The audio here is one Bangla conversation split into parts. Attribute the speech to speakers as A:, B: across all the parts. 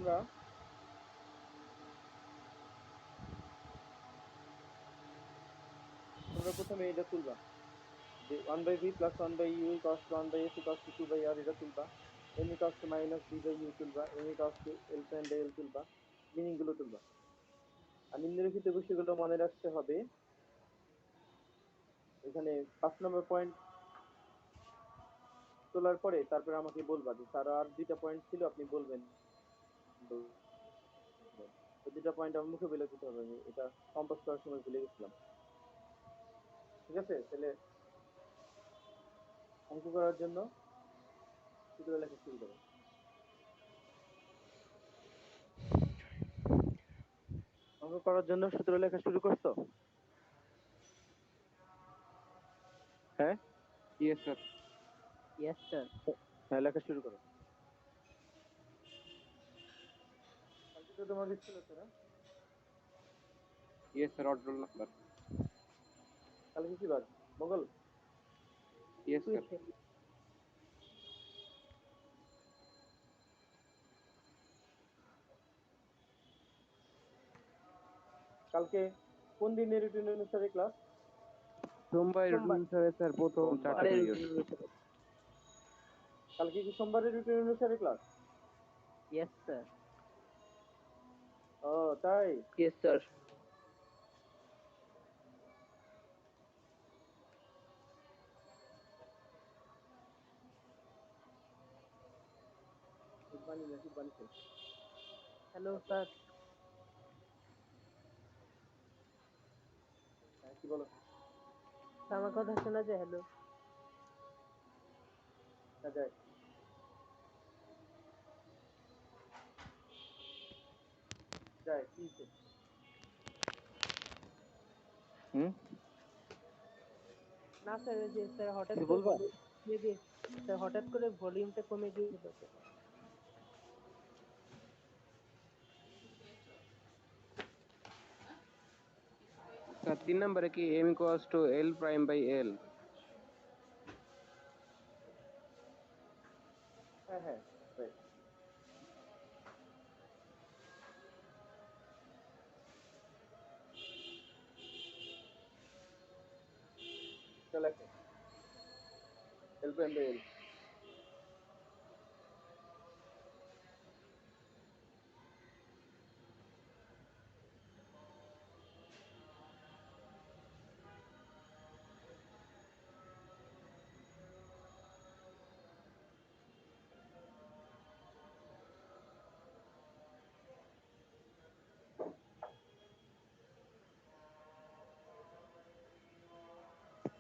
A: তোমরা তোমরা প্রথমে এটা তুলবা যে 1/v plus 1/u equals to 1/s equals to 2/r এটা তুলবা। m equals to minus v/u তুলবা। m equals to l prime by l তুলবা। মিনিং গুলো তুলবা। আর নিম্নলিখিত বিষয়গুলো মনে রাখতে হবে। এখানে 5 নম্বর পয়েন্ট তোলার পরে তারপরে আমাকে বলবা যে স্যার আর 2টা পয়েন্ট ছিল আপনি বলবেন। ওই 2টা পয়েন্ট আমার মুখে বলে দিতে হবে, আমি এটা কম্পোজ করার সময় ভুলে গেছিলাম। ঠিক আছে, তাহলে অঙ্ক করার জন্য সূত্র লেখা শুরু করো। অঙ্ক করার জন্য সূত্র লেখা শুরু করছো? হ্যাঁ
B: ইয়েস স্যার।
C: Yes sir.
A: হ্যাঁ, লেখা শুরু করো। কালকে তো তোমার স্কুল আছে না?
B: Yes sir, odd roll number.
A: কালকে কি বার? মঙ্গল?
B: Yes sir.
A: কালকে কোন দিনের রুটিন অনুসারে ক্লাস?
B: সোমবার রুটিন
C: সোমবার।
B: অনুসারে স্যার প্রথম 4টা
C: আরে
B: পিরিয়ড।
A: কালকে কি সোমবারের রুটিন অনুসারে ক্লাস?
C: Yes sir.
A: ও তাই?
C: Yes sir.
A: বানি নাকি বানিছে?
C: Hello sir.
A: হ্যাঁ, কি বলো?
C: আমার কথা শোনা যায়? হ্যালো।
A: হ্যাঁ, যায়। যায় কি হইছে?
B: হুম,
C: না স্যার, ওই যে স্যার হঠাৎ
A: কিছু
C: করে
A: বলবা?
C: ভলিউম দিয়ে দিয়ে স্যার হঠাৎ করে ভলিউমটা কমে গিয়েছিল স্যার।
B: স্যার 3 নম্বরে কি m equals to l prime by l?
A: হ্যাঁ হ্যাঁ, রাইট। এটা লেখো, L prime by L.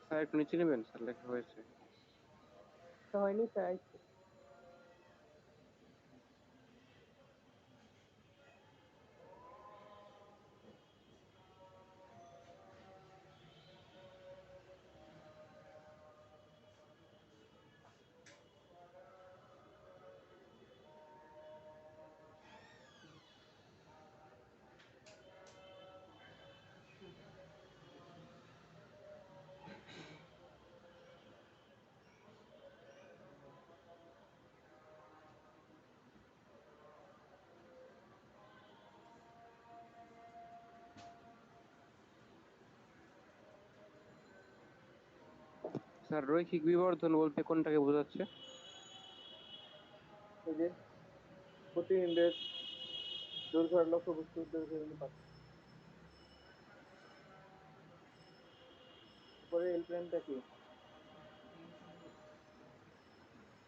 B: Sir একটু নিচে নেবেন, স্যার লেখা হয়েছে।
C: তো হয়নি স্যার, আইছে।
B: স্যার রৈখিক বিবর্ধন বলতে কোনটাকে বোঝাচ্ছে?
A: এই যে প্রতিবিম্বের দৈর্ঘ্য আর লক্ষ্যবস্তুর দৈর্ঘ্যের অনুপাত। উপরে এল প্রাইমটা কি?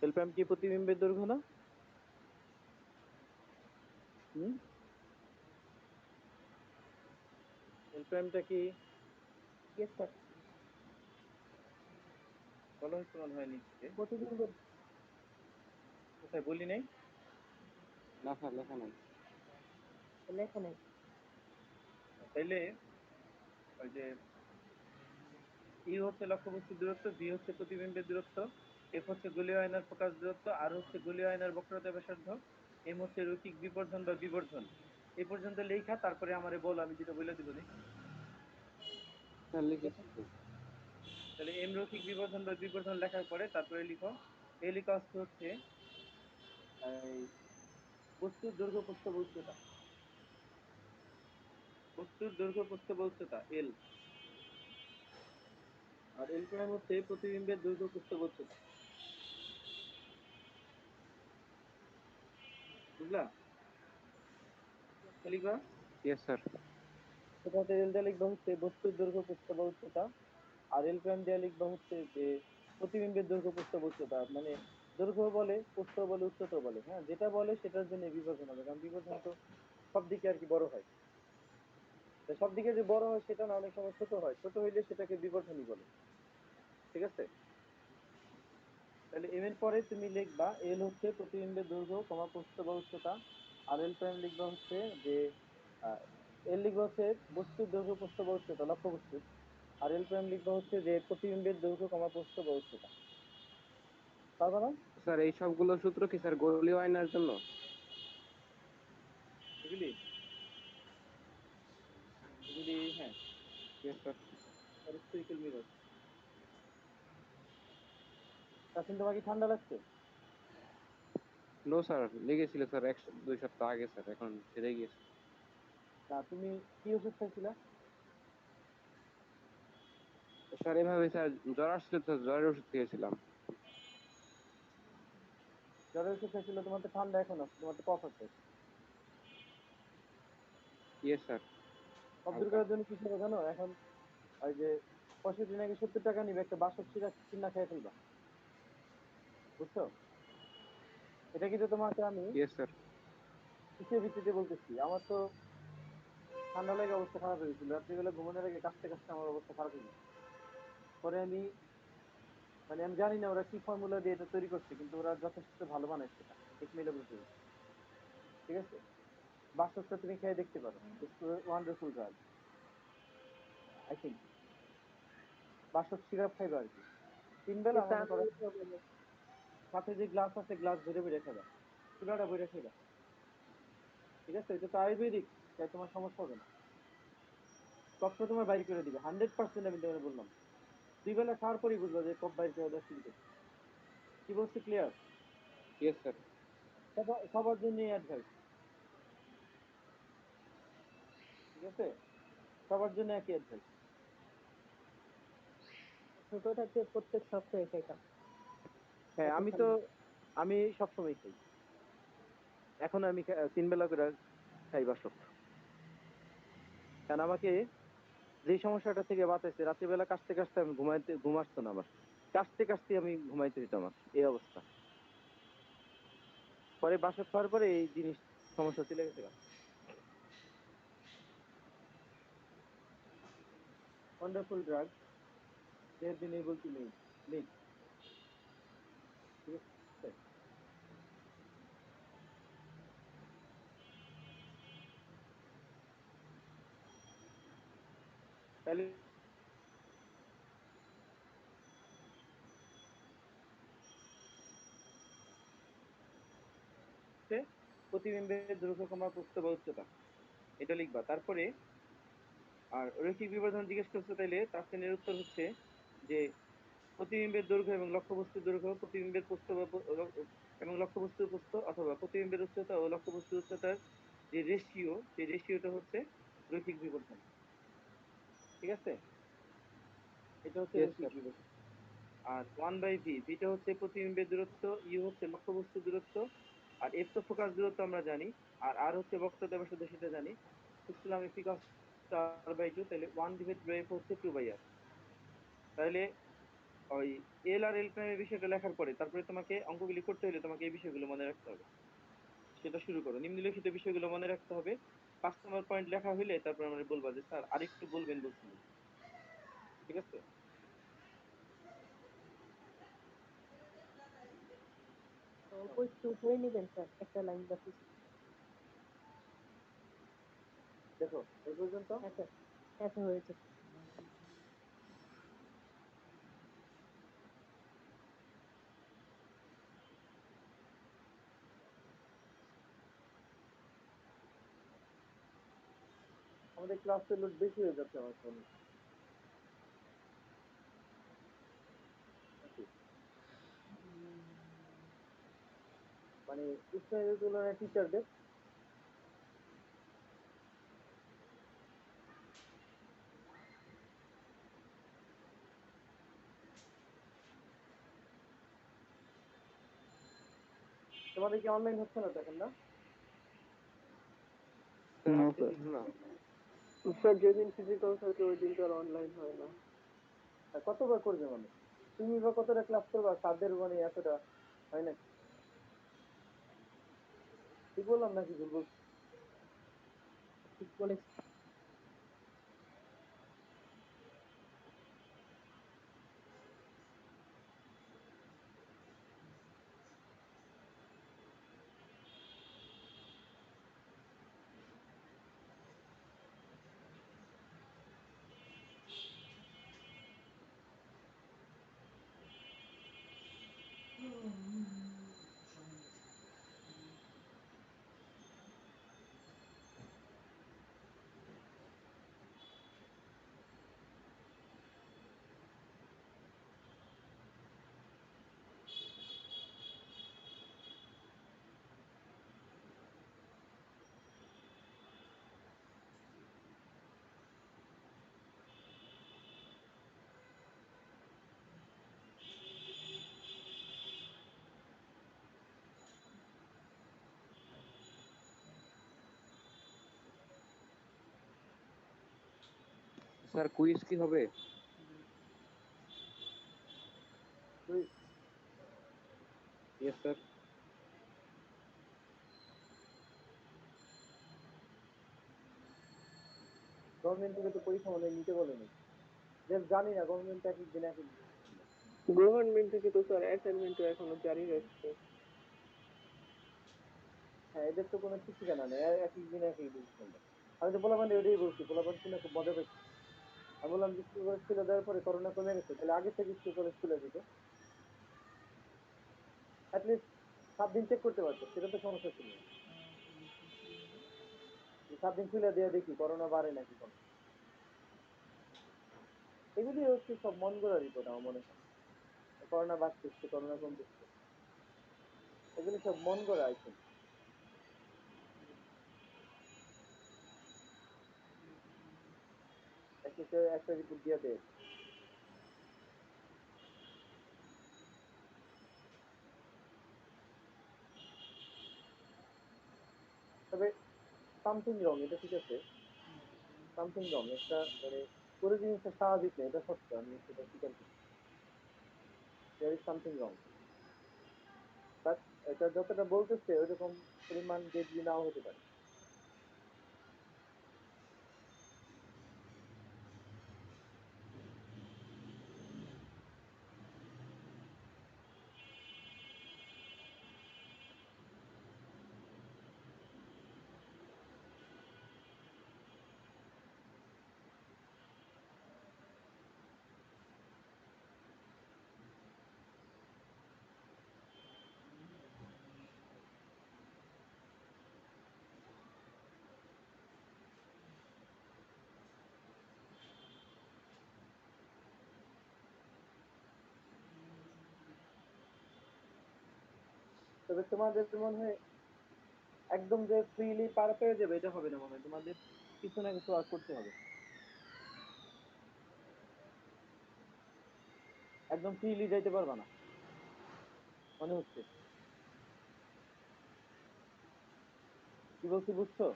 A: এল প্রাইম কি প্রতিবিম্বের দৈর্ঘ্য না? হুম, এল প্রাইমটা কি?
C: Yes sir.
A: বলা হয়েছে মনে হয় নিচে।
C: প্রতিবিম্বের।
A: কোথায় বলি নাই?
B: না স্যার, লেখা নাই।
C: লেখা নাই।
A: তাইলে ওই যে ই হচ্ছে লক্ষ্যবস্তুর দূরত্ব, ভি হচ্ছে প্রতিবিম্বের দূরত্ব, এফ হচ্ছে গোলীয় আয়নার প্রকাশ দূরত্ব, আর হচ্ছে গোলীয় আয়নার বক্রতা ব্যাসার্ধ, এম হচ্ছে রৈখিক বিবর্ধন বা বিবর্ধন। এই পর্যন্ত লেখা, তারপরে আমারে বল, আমি যেটা বলে দিব নি।
B: স্যার
A: ঠিক আছে,
B: লিখেছি তো।
A: তাহলে এম রৈখিক বিবর্ধন বা বিবর্ধন লেখার পরে তারপরে লিখো এল ইকুয়ালস টু হচ্ছে বস্তুর দৈর্ঘ্য প্রস্থ বা উচ্চতা, বস্তুর দৈর্ঘ্য প্রস্থ বা উচ্চতা এল, আর এল প্রাইম হচ্ছে প্রতিবিম্বের দৈর্ঘ্য প্রস্থ বা উচ্চতা। বুঝলা? কি লিখবা?
B: Yes sir.
A: সেটাতে এল দিয়ে লিখবা হচ্ছে বস্তুর দৈর্ঘ্য প্রস্থ বা উচ্চতা, আর এল প্রাইম দিয়ে লিখবা হচ্ছে যে প্রতিবিম্বের দৈর্ঘ্য প্রস্থ বা উচ্চতা। মানে দৈর্ঘ্য বলে, প্রস্থ বলে, উচ্চতা বলে, হ্যাঁ যেটা বলে সেটার জন্য বিবর্ধন হবে, কারণ বিবর্ধন তো সব দিকে আর কি বড় হয়। তা সব দিকে যে বড় হয় সেটা না, অনেক সময় ছোট হয়, ছোট হইলে সেটাকে বিবর্ধনী বলে। ঠিক আছে? তাহলে এম এর পরে তুমি লিখবা এল হচ্ছে প্রতিবিম্বের দৈর্ঘ্য কমা প্রস্থ বা উচ্চতা, আর এল প্রাইম লিখবা হচ্ছে যে এল লিখবা হচ্ছে বস্তুর দৈর্ঘ্য প্রস্থ বা উচ্চতা, লক্ষ্য বস্তুর, আর এল প্রাইম লিখবা হচ্ছে যে প্রতিবিম্বের দৈর্ঘ্য কমা প্রস্থ বা উচ্চতা। পারবা না
B: স্যার এই সবগুলো সূত্র কি স্যার গোলীয় আয়নার জন্য?
A: এগুলি? এগুলি হ্যাঁ,
B: ইয়েস স্যার।
A: Spherical mirror. তাছাড়া তোমার কি ঠান্ডা লাগছে?
B: নো স্যার, লেগেছিল স্যার 1-2 সপ্তাহ আগে স্যার, এখন সেরে গিয়েছে।
A: না, তুমি কি ওষুধ খাইছিলা?
B: স্যার এভাবে স্যার জ্বর আসছিল তো জ্বরের ওষুধ খেয়েছিলাম।
A: জ্বরের ওষুধ খাইছিল, তোমার তো ঠান্ডা এখন আছে, তোমার তো কফ আছে।
B: Yes sir.
A: কফ দূর
B: হালকা।
A: করার জন্য কি করবে জানো এখন? ওই যে 65 নাকি 70 টাকা নিবে, একটা বাসক সিরাপ কিনা খেয়ে ফেলবা। বুঝছো? এটা কিন্তু তোমাকে আমি
B: ইয়েস স্যার।
A: কিসের ভিত্তিতে বলতেছি, আমার তো ঠান্ডা লেগে অবস্থা খারাপ হয়ে গেছিল, রাত্রিবেলা ঘুমানোর আগে কাশতে কাশতে আমার অবস্থা খারাপ হয়ে গেছে। পরে আমি, মানে আমি জানি না ওরা কি ফর্মুলা দিয়ে এটা তৈরি করছে, কিন্তু ওরা যথেষ্ট ভালো বানাইছে, এটা বিসমিল্লাহ বলতে হবে। ঠিক আছে? বাসকটা তুমি খেয়ে দেখতে পারো, it's wonderful drug, I think. বাসক সিরাপ খাইবা আর কি, 3 বেলা
C: কিন্তু
A: মনে
C: আমি
A: করো।
C: এই প্রবলেমে
A: সাথে যে গ্লাস আছে, গ্লাস ভরে ভরে খাইবা, পুরাটা ভরে খাইবা। ঠিক আছে? এটা তো আয়ুর্বেদিক, তাই তোমার সমস্যা হবে না, কফটা তোমার বাইর করে দিবে 100%, আমি তোমার বললাম। 2 বেলা খাওয়ার পরই বুঝবা যে কফ বাইর করে দেওয়া শুরু করছে। কি বলছি ক্লিয়ার?
B: Yes sir.
A: সবার জন্য অ্যাডভাইস। ঠিক আছে? সবার জন্য একই অ্যাডভাইস।
C: ছোট থাকতে প্রত্যেক সপ্তাহে খাইতাম,
A: হ্যাঁ,
C: এখন
A: আমি তো,
C: খাই না।
A: আমি সবসময় খাই। এখন আমি 3 বেলা করে খাই বাসক, কারণ আমাকে যে সমস্যাটা থেকে বাঁচাইছে, রাত্রিবেলা কাশতে কাশতে আমি ঘুম আসতো না আমার, কাশতে কাশতে আমি ঘুমাইতে দিতাম, আমার এই অবস্থা। পরে বাসক খাওয়ার পরে এই জিনিস, সমস্যা চলে গেছে। Wonderful drug, they have been able to make. ঠিক আছে? তাহলে হচ্ছে প্রতিবিম্বের দৈর্ঘ্য কমা প্রস্থ বা উচ্চতা, এটা লিখবা। তারপরে আর রৈখিক বিবর্ধন জিজ্ঞেস করছো, তাইলে তাসকিনের উত্তর হচ্ছে যে প্রতিবিম্বের দৈর্ঘ্য এবং লক্ষ্যবস্তুর দৈর্ঘ্য, প্রতিবিম্বের প্রস্থ বা এবং লক্ষ্যবস্তুর প্রস্থ, অথবা প্রতিবিম্বের উচ্চতা ও লক্ষ্যবস্তুর উচ্চতার যে রেশিও, সেই রেশিওটা হচ্ছে রৈখিক বিবর্ধন। ঠিক আছে? এটা হচ্ছে
B: ইয়েস
A: রৈখিক
B: স্যার।
A: বিবর্ধন। আর 1/v, ভিটা হচ্ছে প্রতিবিম্বের দূরত্ব, ইউ হচ্ছে লক্ষ্যবস্তুর দূরত্ব, আর এফ তো ফোকাস দূরত্ব আমরা জানি, আর আর হচ্ছে বক্রতা ব্যাসার্ধ, সেটা জানি। ইসলামিক ফিকাস r/2, তাহলে 1/f হচ্ছে 2/r। তাহলে ওই এল আর এল প্রাইমের বিষয়টা লেখার পরে তারপরে তোমাকে অঙ্কগুলি করতে হলে তোমাকে এই বিষয়গুলো মনে রাখতে হবে। সেটা শুরু করো, নিম্নলিখিত বিষয়গুলো মনে রাখতে হবে। 5 নম্বর পয়েন্ট লেখা হইলে তারপর আমরা বলবা যে স্যার আরেকটু বলবেন বলছিলেন। ঠিক আছে?
C: অল্প একটু ধরে নিবেন স্যার, একটা লাইন বাকি।
A: দেখো এই পর্যন্ত।
C: হ্যাঁ স্যার, হ্যাঁ স্যার হয়েছে।
A: আমাদের ক্লাসের লোড বেশি হয়ে যাচ্ছে আমার ফোনে নাকি? মানে মানে স্টুডেন্টের তুলনায় টিচারদের? তোমাদের কি অনলাইন হচ্ছে না তখন না?
B: স্যার
C: না
B: হচ্ছে
C: স্যার,
B: না।
C: স্যার যেদিন ফিজিক্যাল থাকে ওই দিন তো আর অনলাইন হয় না।
A: আর কতবার করবে মানে? তুমি বা কতটা ক্লাস করবা, তাদের মানে এতটা হয় নাকি? ঠিক বললাম নাকি ভুল বলছি?
C: ঠিক বলেছি।
B: স্যার কুইজ কি হবে?
A: তুই
B: ইয়েস স্যার।
A: গভর্নমেন্ট থেকে তো পরীক্ষা মনে হয় নিতে বলেনি। যে জানি না, গভর্নমেন্ট এক এক দিন এক এক decision নেয়।
C: গভর্নমেন্ট থেকে তো স্যার অ্যাসাইনমেন্ট এখনো জারি রাখছে।
A: হ্যাঁ, এদের তো কোনো ঠিক ঠিকানা নেই, এক এক দিন এক এক ডিসিশন নেয়। আমি তো পোলাপান ওইটাই বলছি, পোলাপান শুনে খুব মজা পাইছি। আমি বললাম যে স্কুল কলেজ খুলে দেওয়ার পরে করোনা কমে গেছে, তাহলে আগে থেকে স্কুল কলেজ খুলে দিত, অ্যাটলিস্ট 7 দিন চেক করতে পারতো, সেটা তো সমস্যা ছিল না। 7 দিন খুলে দিয়ে দেখি করোনা বাড়ে নাকি কমে। এগুলি হচ্ছে সব মন গড়া রিপোর্ট আমার মনে হয়। করোনা বাড়তেছে, করোনা কমতেছে, এগুলি সব মন গড়া আইটেম। একটা একটা রিপোর্ট দিয়ে দেয়। তবে সামথিং রং, এটা ঠিক আছে। সামথিং রং, একটা মানে পুরো জিনিসটা স্বাভাবিক না, এটা সত্য, আমি সেটা স্বীকার করি। There is something wrong, but এটা যতটা বলতেছে ওইরকম পরিমাণ ডেডলি নাও হতে পারে। তবে তোমাদের মনে হয় একদম যে ফ্রিলি পার পেয়ে যাবে এটা হবে না, মনে হয় তোমাদের কিছু না কিছু আর করতে হবে। একদম ফ্রিলি যাইতে পারবা না মনে হচ্ছে। কি বলছি বুঝছো?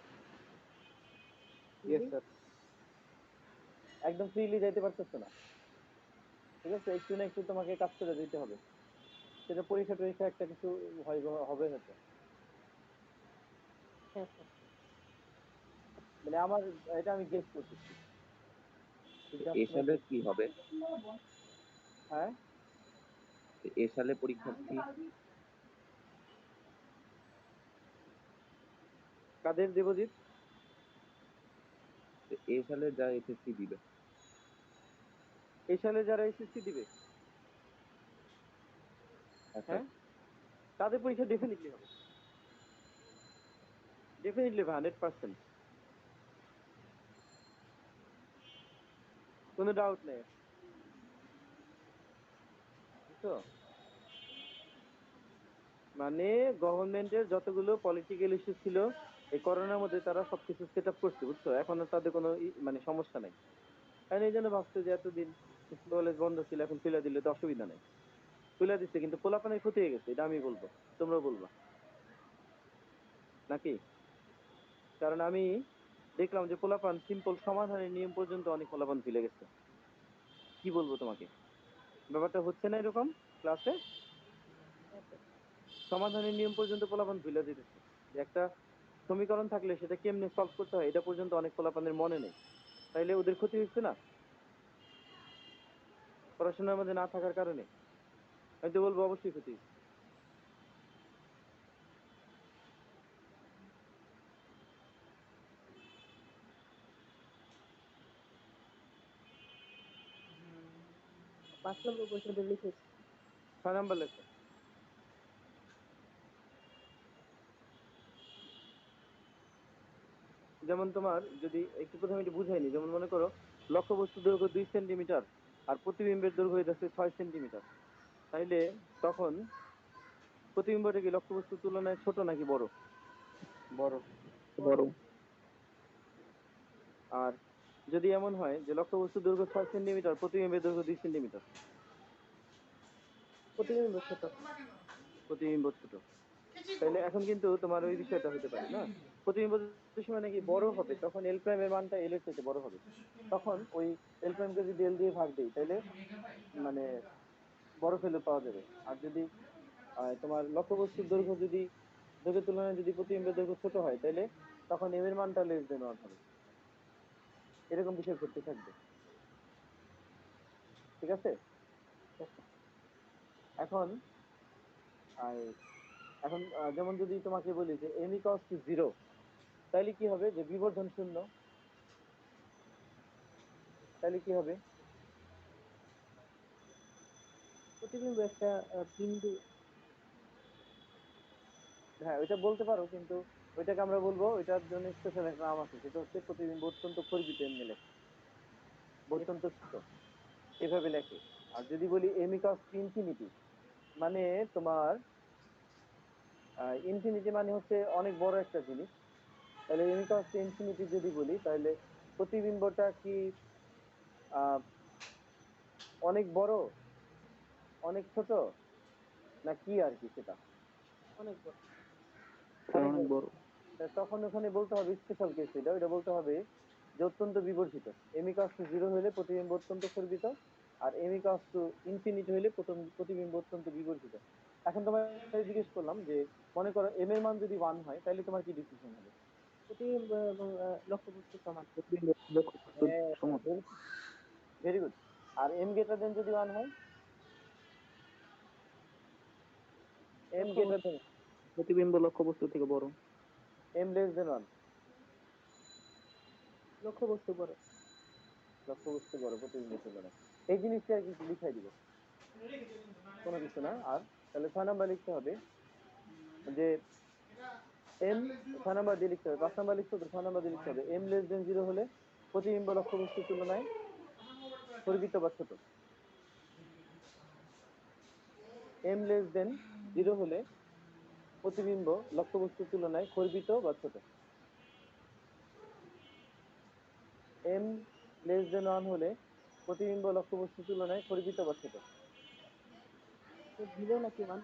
B: Yes sir.
A: একদম ফ্রিলি যাইতে পারতেছো না, ঠিক আছে, একটু না একটু তোমাকে কাজ করে দিতে হবে। সেটা পরীক্ষা টরীক্ষা একটা কিছু হবে হয়তো।
C: হ্যাঁ স্যার।
A: মানে আমার, এটা আমি গেস করতেছি,
B: এ
A: জাস্ট মাই
B: সালে
A: গেস।
B: কি হবে?
A: হ্যাঁ,
B: এ সালে পরীক্ষার্থী
A: কাদের দেবজিৎ?
B: এ সালে যা এসএসসি দিবে।
A: এই সালে যারা এসএসসি দিবে,
B: হ্যাঁ স্যার।
A: হ্যাঁ, তাদের পরীক্ষা ডেফিনেটলি হবে, ডেফিনেটলি 100%, কোনো ডাউট নেই, বুঝছো? মানে গভর্নমেন্টের যতগুলো পলিটিক্যাল ইস্যু ছিল এই করোনার মধ্যে তারা সবকিছু সেট আপ করছে, বুঝছো? এখন আর তাদের কোনো মানে সমস্যা নাই। কারণ এই জন্য ভাবছে যে এতদিন স্কুল কলেজ বন্ধ ছিল, এখন খুলে দিলে তো অসুবিধা নাই। খুলে দিচ্ছে, কিন্তু পোলাপানের ক্ষতি হয়ে গেছে, এটা আমি বলবো, তোমরা বলবা নাকি? কারণ আমি দেখলাম যে পোলাপান সিম্পল সমাধানের নিয়ম পর্যন্ত অনেক পোলাপান ভুলে গেছে। কি বলবো তোমাকে, ব্যাপারটা হচ্ছে না এরকম ক্লাসে?
C: হ্যাঁ স্যার।
A: সমাধানের নিয়ম পর্যন্ত পোলাপান ভুলে দিতেছে, যে একটা সমীকরণ থাকলে সেটা কেমনে সলভ করতে হয় এটা পর্যন্ত অনেক পোলাপানের মনে নেই। তাইলে ওদের ক্ষতি হচ্ছে না পড়াশোনার মধ্যে না থাকার কারণে? আমি তো বলবো অবশ্যই ক্ষতি হচ্ছে।
C: হুম, 5 নম্বর কোয়েশ্চেনটা লিখেছি।
A: 6 নাম্বার লেখো। যেমন তোমার যদি একটু প্রথমে একটু বুঝাইনি, যেমন মনে করো লক্ষ্যবস্তু দৈর্ঘ্য 2 সেন্টিমিটার আর প্রতিবিম্বের দৈর্ঘ্য হইতেছে 6 সেন্টিমিটার, তাইলে তখন প্রতিবিম্বটা কি লক্ষ্যবস্তুর তুলনায় ছোট নাকি বড়?
B: বড়।
C: বড়।
A: আর যদি এমন হয় যে লক্ষ্যবস্তুর দৈর্ঘ্য 6 সেন্টিমিটার, প্রতিবিম্বের দৈর্ঘ্য 2 সেন্টিমিটার,
C: প্রতিবিম্ব ছোট।
A: প্রতিবিম্ব ছোট, তাহলে এখন কিন্তু তোমার ওই বিষয়টা হতে পারে না। প্রতিবিম্ব যত সময় নাকি বড় হবে তখন এল প্রাইম এর মানটা এল এর চাইতে বড় হবে। তখন ওই এল প্রাইমকে যদি এল দিয়ে ভাগ দিই তাহলে মানে বড় ভ্যালু পাওয়া যাবে। আর যদি তোমার লক্ষ্যবস্তুর দৈর্ঘ্য যদি দৈর্ঘ্যের তুলনায় যদি প্রতিবিম্বের দৈর্ঘ্য ছোট হয় তাহলে তখন এম এর মানটা লেস দেন 1 হবে। এরকম বিষয় ঘটতে থাকবে, ঠিক আছে? এখন আহ, এখন যেমন যদি তোমাকে বলি যে এম ইকুয়ালস টু 0, তাহলে কি হবে? যে বিবর্ধন শূন্য, তাহলে কি হবে?
C: প্রতিবিম্ব একটা বিন্দু।
A: হ্যাঁ ওইটা বলতে পারো, কিন্তু ওইটাকে আমরা বলবো, ওইটার জন্য স্পেশাল একটা নাম আছে, সেটা হচ্ছে প্রতিবিম্ব অত্যন্ত পরিচিত এমনি লেখে, অত্যন্ত ছোট, এভাবে লেখে। আর যদি বলি এম ইকুয়ালস টু ইনফিনিটি, মানে তোমার ইনফিনিটি মানে হচ্ছে অনেক বড় একটা জিনিস, তাহলে এম ইকুয়ালস টু ইনফিনিটি যদি বলি তাহলে প্রতিবিম্বটা কি আহ অনেক বড়, অনেক ছোট, না কি আর কি সেটা?
C: অনেক বড়।
B: স্যার
A: অনেক
B: অনেক
A: বড়।
B: বড়।
A: তা তখন ওখানে বলতে হবে স্পেশাল কেস, এটা ওইটা বলতে হবে যে অত্যন্ত বিবর্ধিত। এম ইকুয়ালস টু 0 হলে প্রতিবিম্ব অত্যন্ত খর্বিত, আর এম ইকুয়ালস টু ইনফিনিটি হলে প্রতিবিম্ব অত্যন্ত বিবর্ধিত। এখন তোমার জিজ্ঞেস করলাম যে মনে করো এম এর মান যদি 1 হয় তাহলে তোমার কি ডিসিশন হবে?
C: প্রতিবিম্ব এবং লক্ষ্যবস্তু সমান।
B: প্রতিবিম্ব লক্ষ্যবস্তুর সমান।
A: Very good. আর এম গ্রেটার দেন যদি 1 হয়? এম গ্রেটার
C: লক্ষ্যবস্তু
A: দেন,
B: প্রতিবিম্ব লক্ষ্যবস্তু থেকে বড়।
A: M less than 1?
C: লক্ষ্যবস্তু বড়।
A: লক্ষ্যবস্তু বড় প্রতিবিম্বের তুলনায়। এই জিনিসটা আর কি একটু লিখাই দিব, কোনো কিছু না। আর তাহলে 6 নাম্বার লিখতে হবে যে এম, 6 নাম্বার দিয়ে লিখতে হবে, 5 নাম্বার লিখতে হবে, 6 নাম্বার দিয়ে লিখতে হবে এম লেস দেন 0 হলে প্রতিবিম্ব লক্ষ্যবস্তুর তুলনায় পরিবৃত বা ছোট। এম লেস দেন 0 হলে প্রতিবিম্ব লক্ষ্যবস্তুর তুলনায় খর্বিত বা ছোট। এম লেস দেন 1 হলে প্রতিবিম্ব লক্ষ্যবস্তুর তুলনায় খর্বিত বা ছোট।
C: জিরো নাকি one?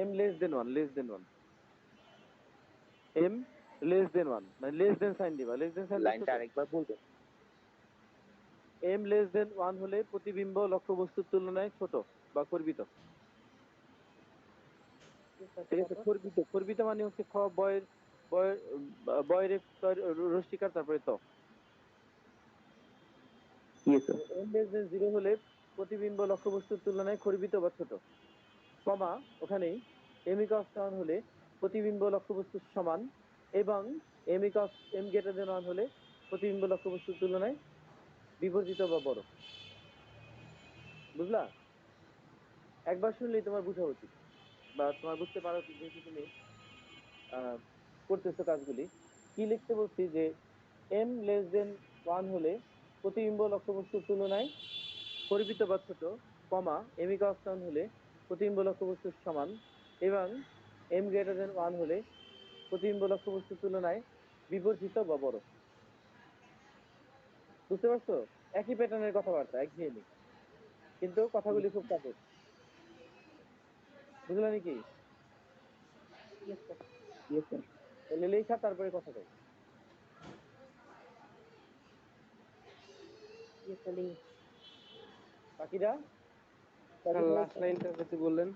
A: M less than 1, less than 1, M less than 1 মানে লেস দেন সাইন দিবা, লেস দেন সাইন দিচ্ছ
B: লাইনটা
A: তো?
B: আরেকবার বলবেন?
A: এম লেস দেন 1 হলে প্রতিবিম্ব লক্ষ্যবস্তুর তুলনায় ছোট বা খর্বিত। ঠিক আছে,
C: তারপর
A: খর্বিত, খর্বিত মানে হচ্ছে খ বয়ের বয়ের বয়ের রশ্মিকার তারপরে ত।
B: ইয়ে স্যার।
A: এম লেস দেন 0 হলে প্রতিবিম্ব লক্ষ্যবস্তুর তুলনায় খর্বিত বা ছোট, কমা ওখানেই এম ইকুয়ালস টু 1 হলে প্রতিবিম্ব লক্ষ্যবস্তুর সমান, এবং এম গ্রেটার দেন 1 হলে প্রতিবিম্ব লক্ষ্যবস্তুর তুলনায় বিবর্জিত বা বড়। বুঝলা? একবার শুনলেই তোমার বোঝা উচিত, বা তোমার বুঝতে পারা উচিত, যেহেতু তুমি আহ করতেছো কাজগুলি। কি লিখতে বলছি যে এম লেস দেন 1 হলে প্রতিবিম্ব লক্ষ্যবস্তুর তুলনায় পরিবৃত বা ছোট, কমা এম ইকুয়ালস টু 1 হলে প্রতিবিম্ব লক্ষ্যবস্তুর সমান, এবং এম গ্রেটার দেন 1 হলে প্রতিবিম্ব লক্ষ্যবস্তুর তুলনায় বিবর্ধিত বা বড়। বুঝতে পারছো? একই প্যাটার্নের কথাবার্তা, একঘেয়েমি, কিন্তু কথাগুলি খুব কাছে। বুঝলে নাকি?
C: Yes sir.
A: তাহলে লেখা তারপরে কথা কই।
C: Yes sir.
A: বাকিরা বাকি
B: স্যার
A: সবাই
B: লাস্ট লাইনটা যদি বললেন।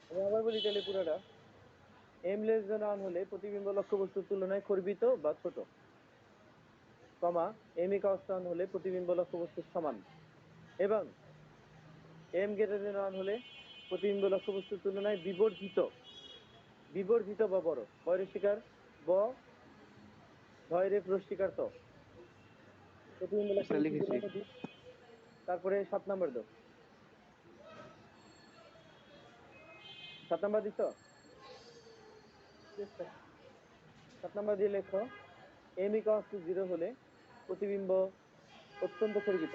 A: আমি আবার বলি তাহলে পুরোটা। এম লেস দেন 1 হলে প্রতিবিম্ব লক্ষ্যবস্তুর তুলনায় খর্বিত বা ছোট, কমা এম ইকুয়ালস টু 1 হলে প্রতিবিম্ব লক্ষ্যবস্তুর সমান, এবং এম গ্রেটার দেন 1 হলে প্রতিবিম্ব লক্ষ্যবস্তুর তুলনায় বিবর্ধিত, বিবর্ধিত বা বড়। বয়ের শিকার ব, ধৈর্য প্রস্বীকার ত, প্রতিবিম্ব
B: স্যার
A: লক্ষ্যবস্তুর
B: লিখেছি।
A: তুলনায় তারপরে 7 নাম্বার দাও। 7 নাম্বার দিছ?
C: Yes sir.
A: 7 নাম্বার দিয়ে লেখো এম ইকুয়ালস টু 0 হলে প্রতিবিম্ব অত্যন্ত খর্বিত।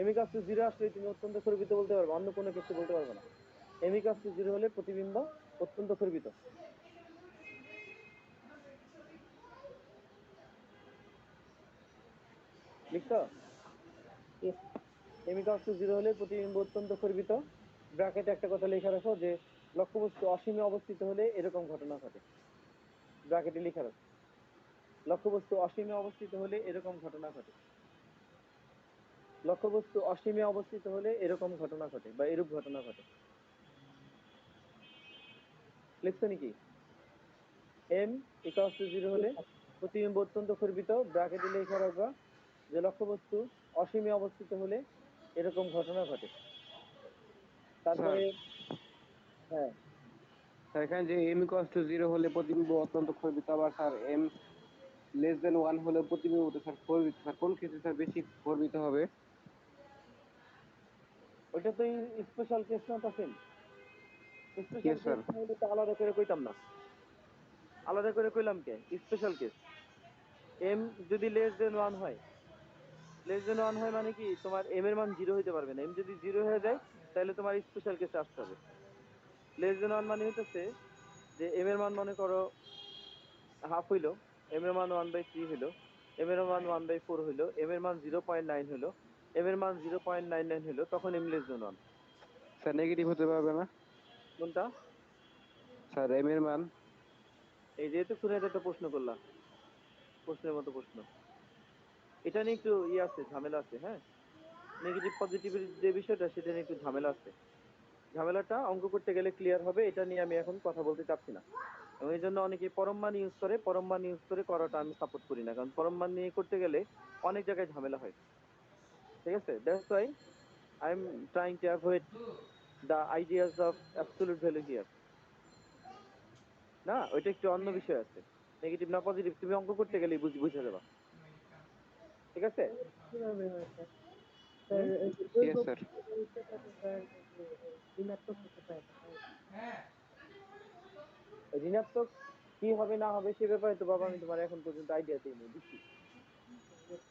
A: এম ইকুয়ালস টু 0 আসলে তুমি অত্যন্ত খর্বিত বলতে পারবে, অন্য কোনো কিছু বলতে পারবে না। এম ইকুয়ালস টু 0 হলে প্রতিবিম্ব অত্যন্ত খর্বিত। লিখছো?
C: ইয়েস।
A: এম ইকুয়ালস টু 0 হলে প্রতিবিম্ব অত্যন্ত খর্বিত। ব্র্যাকেটে একটা কথা লেখা রাখো যে লক্ষ্যবস্তু অসীমে অবস্থিত হলে এরকম ঘটনা ঘটে। ব্র্যাকেটে লেখা রাখো লক্ষ্যবস্তু অসীমে অবস্থিত হলে এরকম ঘটনা ঘটে। লক্ষ্যবস্তু অসীমে অবস্থিত হলে এরকম ঘটনা ঘটে বা এরূপ ঘটনা ঘটে। লিখছো নাকি? এম ইকুয়ালস টু 0 হলে প্রতিবিম্ব অত্যন্ত খর্বিত, ব্র্যাকেটে লেখা রাখবা যে লক্ষ্যবস্তু অসীমে অবস্থিত হলে এরকম ঘটনা ঘটে।
B: স্যার
A: তারপরে হ্যাঁ,
B: স্যার এখানে যে এম ইকুয়ালস টু 0 হলে প্রতিবিম্ব অত্যন্ত খর্বিত, আবার স্যার এম লেস দেন 1 হলে প্রতিবিম্ব স্যার খর্বিত, স্যার কোন ক্ষেত্রে স্যার বেশি খর্বিত হবে?
A: ওইটা তো স্পেশাল কেস না তখন। Special
B: yes
A: case
B: sir.
A: না হলে তো আলাদা করে কইতাম না। আলাদা করে কইলাম কে? Special case. এম যদি লেস দেন 1 হয়, লেস দেন 1 হয় মানে কি তোমার এম এর মান 0 হইতে পারবে না। এম যদি 0 হয়ে যায় তাহলে তোমার স্পেশাল কেসে আসতে হবে। লেস দেন 1 মানে হইতেছে যে এম এর মান মনে করো হাফ হইলো, এম এর মান 1/3 হইলো, এম এর মান 1/4 হইলো, এম এর মান 0.9 হইলো, এম এর মান 0.99 হইলো, তখন M less than 1।
B: Sir negative হতে পারবে না?
A: কোনটা?
B: স্যার এম এর মান।
A: এই যেহেতু শুনে একটা প্রশ্ন করলা, প্রশ্নের মতো প্রশ্ন, এটা নিয়ে একটু ইয়ে আছে, ঝামেলা আছে। হ্যাঁ, নেগেটিভ পজিটিভের যে বিষয়টা সেটা নিয়ে একটু ঝামেলা আছে। ঝামেলাটা অঙ্ক করতে গেলে ক্লিয়ার হবে, এটা নিয়ে আমি এখন কথা বলতে চাচ্ছি না। এবং এই জন্য অনেকে পরম মান ইউজ করে, পরম মান ইউজ করে করাটা আমি সাপোর্ট করি না, কারণ পরম মান নিয়ে করতে গেলে অনেক জায়গায় ঝামেলা হয়। ঠিক আছে? That's why I am trying to avoid the ideas of absolute value here. না, ওইটা একটু অন্য বিষয় আছে। নেগেটিভ না পজিটিভ তুমি অঙ্ক করতে গেলেই বুঝে যাবা। ঠিক আছে?
C: কিভাবে হয় স্যার? স্যার
A: হুম।
C: এই যে দৈর্ঘ্য
B: ইয়েস স্যার।
C: সেটা তো স্যার এই যে ঋণাত্মক হতে পারে না, তাই?
A: ঋণাত্মক কি হবে না হবে সে ব্যাপারে তো বাবা আমি তোমার এখন পর্যন্ত আইডিয়া দিইনি, দিচ্ছি।
C: Yes,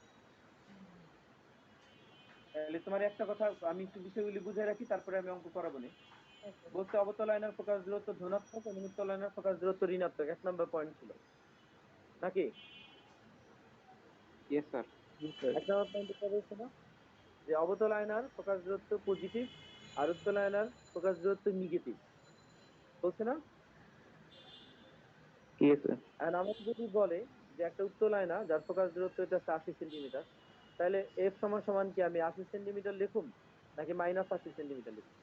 A: তাহলে তোমার একটা কথা আমি একটু বিষয়গুলি বুঝে রাখি, তারপরে আমি অঙ্ক করাবো না।
C: yes, sir.
A: বলছে অবতল আয়নার ফোকাস দূরত্ব ধনাত্মক এবং উত্তল আয়নার ফোকাস দূরত্ব ঋণাত্মক, 1 নম্বর পয়েন্ট ছিল নাকি?
B: Yes sir.
A: 1 নম্বর পয়েন্ট এটা বলছে না যে অবতল আয়নার ফোকাস দূরত্ব পজিটিভ আর উত্তল আয়নার ফোকাস দূরত্ব নেগেটিভ, বলছে না?
B: Yes sir.
A: আর আমাকে যদি বলে যে একটা উত্তল আয়না যার ফোকাস দূরত্ব এটা হচ্ছে 80 সেন্টিমিটার, তাহলে এফ সমান সমান কি আমি 80 সেন্টিমিটার লিখুম নাকি -80 সেন্টিমিটার লিখুম?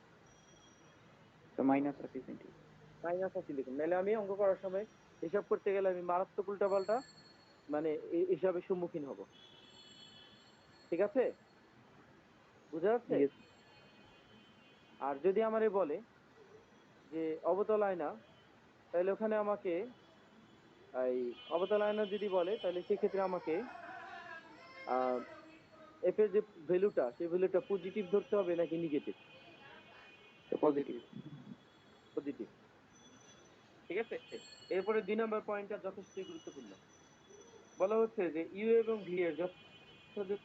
B: -80 সেন্টিমিটার।
A: -80 লিখুম, নাহলে আমি অঙ্ক করার সময় হিসাব করতে গেলে আমি মারাত্মক উল্টাপাল্টা মানে হিসাবের সম্মুখীন হব। ঠিক আছে? বুঝা যাচ্ছে?
B: ইয়েস।
A: আর যদি আমারে বলে যে অবতল আয়না, তাহলে ওখানে আমাকে এই অবতল আয়না যদি বলে তাহলে সেক্ষেত্রে আমাকে আহ এফ এর যে ভ্যালুটা সেই ভ্যালুটা পজিটিভ ধরতে হবে নাকি নেগেটিভ?
B: পজিটিভ।
A: পজিটিভ। ঠিক আছে? এরপরে 2 নম্বর পয়েন্টটা যথেষ্টই গুরুত্বপূর্ণ। বলা হচ্ছে যে ইউ এবং ভি এর যথাযথ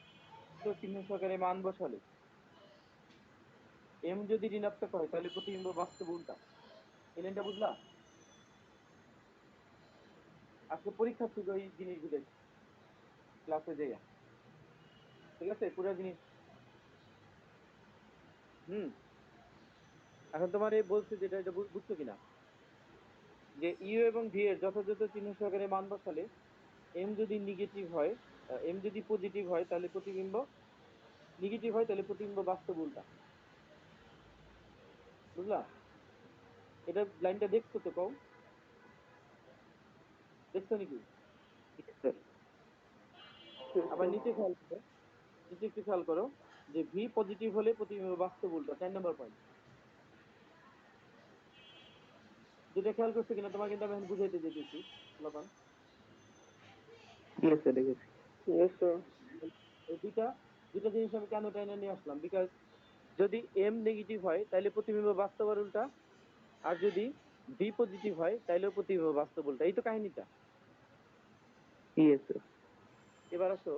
A: চিহ্ন সহকারে মান বসালে এম যদি ঋণাত্মক হয় তাহলে প্রতিবিম্ব বাস্তব উল্টা। এই লাইনটা বুঝলা? আজকে পরীক্ষা থেকে ওই জিনিসগুলো ক্লাসে যাইয়া, ঠিক আছে? পুরো জিনিস। হুম। এখন তোমার এই বলছে যেটা, এটা বুঝছো কিনা, যে ইউ এবং ভি এর যথাযথ চিহ্ন সহকারে মান বসালে এম যদি নেগেটিভ হয়, এম যদি পজিটিভ হয় তাহলে প্রতিবিম্ব নেগেটিভ হয়, তাহলে প্রতিবিম্ব বাস্তব উল্টা। বুঝলা? এটা লাইনটা দেখছো তো? কও, দেখছো নাকি?
B: স্যার।
A: আবার নিচে খেয়াল করো, নিচে একটু খেয়াল করো, যে ভি পজিটিভ হলে প্রতিবিম্ব বাস্তব উল্টা, 4 নম্বর পয়েন্ট। যেটা খেয়াল করছো কিনা তোমার, কিন্তু আমি এখন বুঝাইতে যেতেছি লখন।
B: ইয়েস স্যার, দেখেছি। Yes sir.
A: এই দুইটা দুইটা জিনিস আমি কেন টাইনা নিয়ে আসলাম, বিকজ যদি এম নেগেটিভ হয় তাহলে প্রতিবিম্ব বাস্তব আর উল্টা, আর যদি ভি পজিটিভ হয় তাহলেও প্রতিবিম্ব বাস্তব উল্টা। এই তো কাহিনীটা।
B: Yes sir.
A: এবার আসো,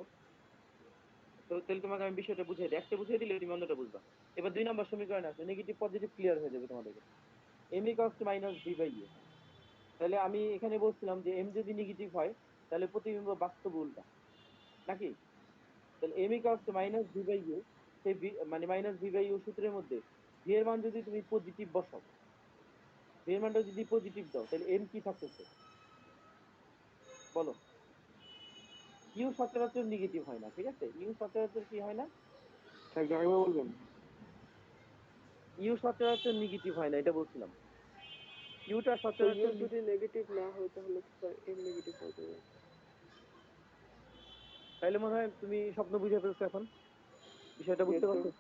A: তো তাহলে তোমাকে আমি বিষয়টা বুঝিয়ে দিই, একটা বুঝিয়ে দিলে তুমি অন্যটা বুঝবা। এবার 2 নম্বর সমীকরণ আছে, নেগেটিভ পজিটিভ ক্লিয়ার হয়ে যাবে তোমাদের কাছে। M equals to minus V by U. তাহলে আমি এখানে বলছিলাম যে এম যদি নেগেটিভ হয় তাহলে প্রতিবিম্ব বাস্তব উল্টা, নাকি? তাহলে M equals to minus V by U, সেই মানে মাইনাস ভি বাই ইউ সূত্রের মধ্যে ভি এর মান যদি তুমি পজিটিভ বসাও, ভি এর মানটা যদি পজিটিভ দাও, তাহলে এম কি থাকতেছে বলো? ইউ সচরাচর নেগেটিভ হয় না, ঠিক আছে? ইউ সচরাচর কি হয় না?
B: স্যার আরেকবার বলবেন?
A: ইউ সচরাচর নেগেটিভ হয় না, এটা বলছিলাম। ইউটা
B: তো ইউ
A: সচরাচর
B: যদি নেগেটিভ না হয় তাহলে তো স্যার এম নেগেটিভ হয়ে যাবে।
A: তাইলে মনে হয় তুমি স্বপ্ন বুঝে ফেলছো এখন, বিষয়টা
B: ইয়েস
A: বুঝতে
B: স্যার।
A: পারছো?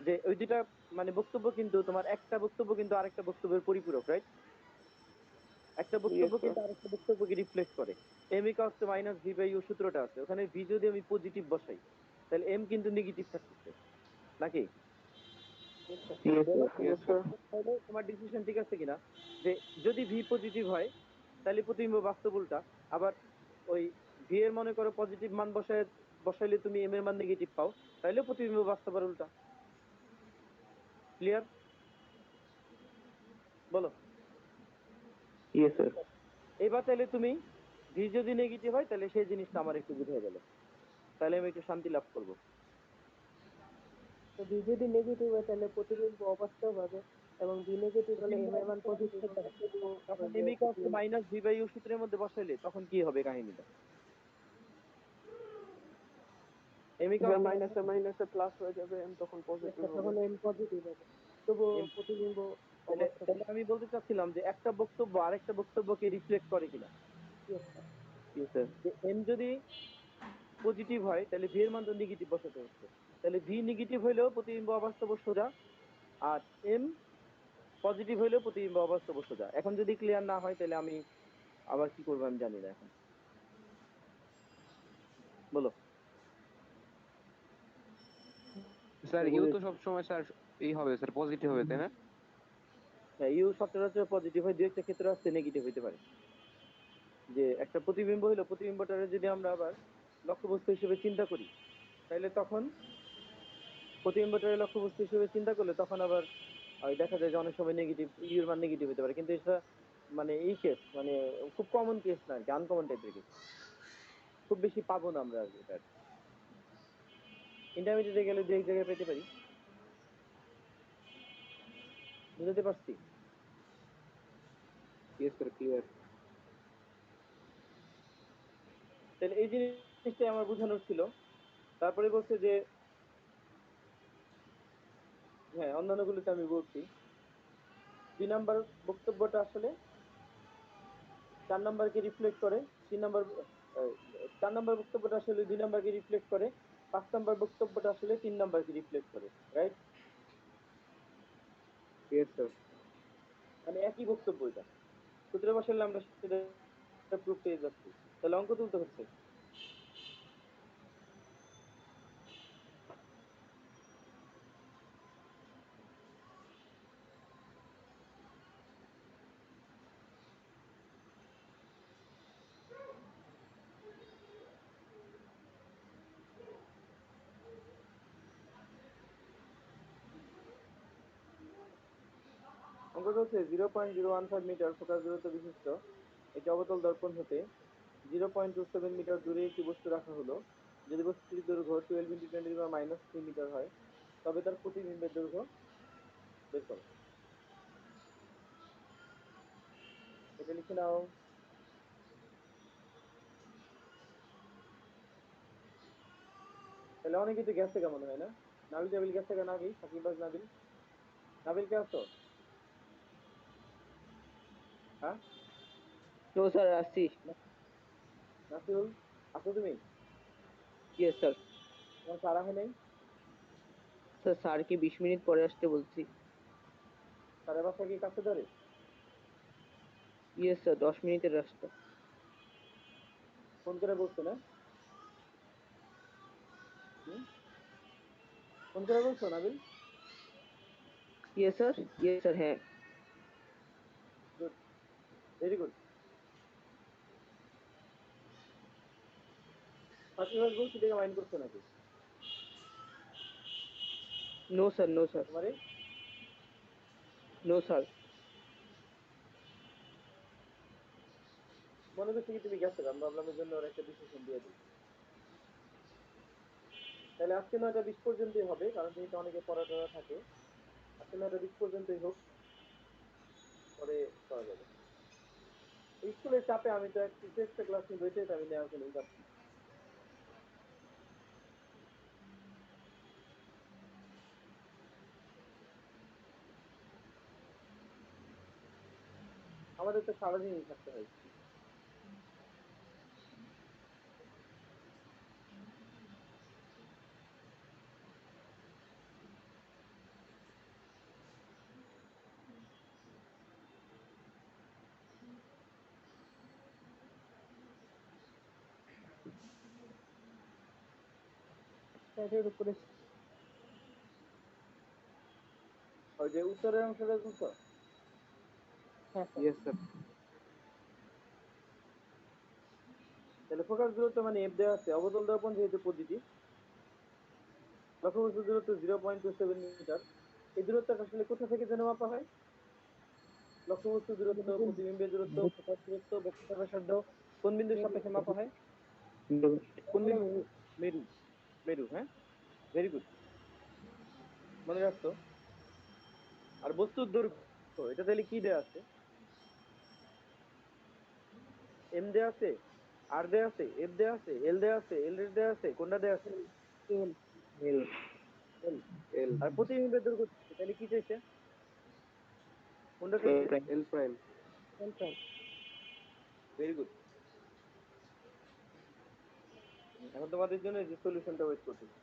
A: যে ওই দুইটা মানে বক্তব্য কিন্তু তোমার, একটা বক্তব্য কিন্তু আরেকটা বক্তব্যের পরিপূরক, রাইট? একটা বক্তব্য
B: ইয়েস স্যার।
A: কিন্তু আরেকটা বক্তব্যকে রিফ্লেক্ট করে। M equals to minus V by U সূত্রটা আছে, ওখানে ভি যদি আমি পজিটিভ বসাই তাহলে এম কিন্তু নেগেটিভ থাকতেছে, নাকি?
B: ইয়েস
A: বলো,
B: স্যার। Yes sir.
A: তাহলে তোমার ডিসিশন ঠিক আছে কিনা, যে যদি ভি পজিটিভ হয় তাহলে প্রতিবিম্ব বাস্তব উল্টা, আবার ওই ভি এর মনে করো পজিটিভ মান বসাইলে তুমি এম এর মান নেগেটিভ পাও, তাহলে প্রতিবিম্ব বাস্তব আর উল্টা। ক্লিয়ার? বলো।
B: Yes sir.
A: এবার তাহলে তুমি ভি যদি নেগেটিভ হয় তাহলে সেই জিনিসটা আমার একটু বুঝে গেল, তাহলে আমি একটু শান্তি লাভ করব।
C: তো বি যদি নেগেটিভ হয় তাহলে প্রতিবিম্ব অবাস্তব হবে, এবং বি নেগেটিভ হলে এম এর মান পজিটিভ হবে, তবুও
A: তখন
C: ওই যে
A: M equals to minus V by U সূত্রের মধ্যে বসাইলে তখন কি হবে কাহিনীটা? এম
B: স্যার
A: ইকুয়ালস টু
B: মাইনাসে মাইনাসে প্লাস হয়ে যাবে, এম তখন পজিটিভ হবে।
C: তখন এম পজিটিভ হবে, তবুও
A: এম,
C: প্রতিবিম্ব
A: তাহলে
C: অবাস্তব
A: তাহলে
C: হবে।
A: আমি বলতে চাচ্ছিলাম যে একটা বক্তব্য আরেকটা বক্তব্যকে রিফ্লেক্ট করে কিনা।
C: Yes, sir.
B: Yes sir.
A: যে এম যদি পজিটিভ হয় তাহলে ভি এর মান তো নেগেটিভ বসাতে হচ্ছে, তাহলে ভি নেগেটিভ হইলেও প্রতিবিম্ব অবাস্তব ও সোজা, আর এম পজিটিভ হইলেও প্রতিবিম্ব অবাস্তব ও সোজা। এখন যদি ক্লিয়ার না হয় তাহলে আমি আবার কি করবো আমি জানি না এখন, বলো।
B: স্যার ইউ তো সব সময় স্যার এই হবে স্যার, পজিটিভ হবে তাই না?
A: হ্যাঁ, ইউ সচরাচর পজিটিভ হয়, দু একটা ক্ষেত্রে আসতে নেগেটিভ হইতে পারে। যে একটা প্রতিবিম্ব হইলো, প্রতিবিম্বটারে যদি আমরা আবার লক্ষ্যবস্তু হিসেবে চিন্তা করি, তাহলে তখন প্রতিবিম্বটারে লক্ষ্যবস্তু হিসেবে চিন্তা করলে তখন আবার ওই দেখা যায় যে অনেক সময় নেগেটিভ, ইউর মান নেগেটিভ হতে পারে, কিন্তু এটা মানে এই কেস মানে খুব কমন কেস না আর কি, আনকমন টাইপের কেস, খুব বেশি পাবো না আমরা আর কি এটা। ইন্টারমিডিয়েটে গেলে দু এক জায়গায় পেতে পারি। বুঝতে পারছি?
B: Yes sir, clear.
A: তাহলে এই জিনিসটাই আমার বোঝানোর ছিল। তারপরে বলছে যে হ্যাঁ, অন্যান্য গুলোতে আমি বলছি। 2 নাম্বার বক্তব্যটা আসলে 4 নাম্বারকে রিফ্লেক্ট করে। 3 নাম্বার, 4 নাম্বার বক্তব্যটা আসলে 2 নাম্বারকে রিফ্লেক্ট করে। 5 নাম্বার বক্তব্যটা আসলে 3 নাম্বারকে রিফ্লেক্ট করে, রাইট?
B: Yes sir.
A: মানে একই বক্তব্য এটা, সূত্রে বসালে আমরা সেটা প্রুফ পেয়ে যাচ্ছি। তাহলে অঙ্ক তুলতে হচ্ছে। অঙ্কটা হচ্ছে 0.015 মিটার ফোকাস দূরত্ব বিশিষ্ট একটি অবতল দর্পণ হতে 0.27 মিটার দূরে একটি বস্তু রাখা হলো। যদি বস্তুটির দৈর্ঘ্য 12 × 10⁻³ মিটার হয় তবে তার প্রতিবিম্বের দৈর্ঘ্য বের করো। এটা লিখে নাও। তাহলে অনেকে তো গেছে কেমন হয় না? নাবিল টাবিল গেছে কেন? নাবিল সাকিবাজ নাবিল, নাবিল কে আছো? হ্যাঁ,
C: নো স্যার, আসছি।
A: নাসিরুল আছো তুমি?
C: Yes sir.
A: তোমার সারা হয় নাই?
C: স্যার, স্যারকে 20 মিনিট পরে আসতে বলছি।
A: সাড়ে বাসা কি কাছে ধরে?
C: ইয়েস স্যার, 10 মিনিটের রাস্তা।
A: ফোন করে বলছো না? হুম, ফোন করে বলছো Nabil?
C: Yes sir, yes sir, হ্যাঁ।
A: Good, very good. সাকিবাজ বলছি দেখে মাইন্ড করছো নাকি
C: নো স্যার, নো স্যার,
A: তোমারে?
C: No sir.
A: মনে করছি কি তুমি গেছো, আমি ভাবলাম এই জন্য ওর একটা ডিসিশন দিয়ে দিই। তাহলে আজকে 9টা 20 পর্যন্তই হবে, কারণ যেহেতু অনেকে পড়াশোনা থাকে। আজকে 9টা 20 পর্যন্তই হোক, পরে করা যাবে। স্কুলের চাপে আমি তো কিছু একটা ক্লাস নিবো, এটাই তো আমি নেওয়ার কোনো পাচ্ছি না। আমাদের তো সারাদিনই থাকতে হয়।
C: এর উপরে।
A: ওই যে উত্তরের অংশটা বুঝছো?
C: হ্যাঁ স্যার।
B: Yes sir.
A: তাহলে ফোকাস দূরত্ব মানে এফ দেওয়া আছে, অবতল দর্পণ যেহেতু পদ্ধতি, লক্ষ্যবস্তু দূরত্ব 0.27 মিটার। এই দূরত্বটা আসলে কোথা থেকে যেন মাপা হয়? লক্ষ্যবস্তু দূরত্ব, প্রতিবিম্বের দূরত্ব, ফোকাস দূরত্ব, বক্রতার ব্যাসার্ধ কোন বিন্দুর সাপেক্ষে মাপা হয়? কোন বিন্দু? মেরু। মেরু, হ্যাঁ, ভেরি গুড, মনে রাখতো। আর বস্তুর দৈর্ঘ্য এটা তাহলে কি দেয়া আছে? এম দেয়া আছে, আর দেয়া আছে, এফ দেয়া আছে, এল দেয়া আছে, এল দেয়া আছে, কোনটা দেয়া আছে?
C: এল।
B: এল।
A: এল।
B: এল।
A: আর প্রতিবিম্বের দৈর্ঘ্য তাহলে কি চাইছে? কোনটা
C: এল
A: চাইছে?
C: প্রাইম।
B: এল প্রাইম।
C: এল প্রাইম।
A: Very good. এখন তোমাদের জন্য যে সলিউশনটা ওয়েট করতেছি।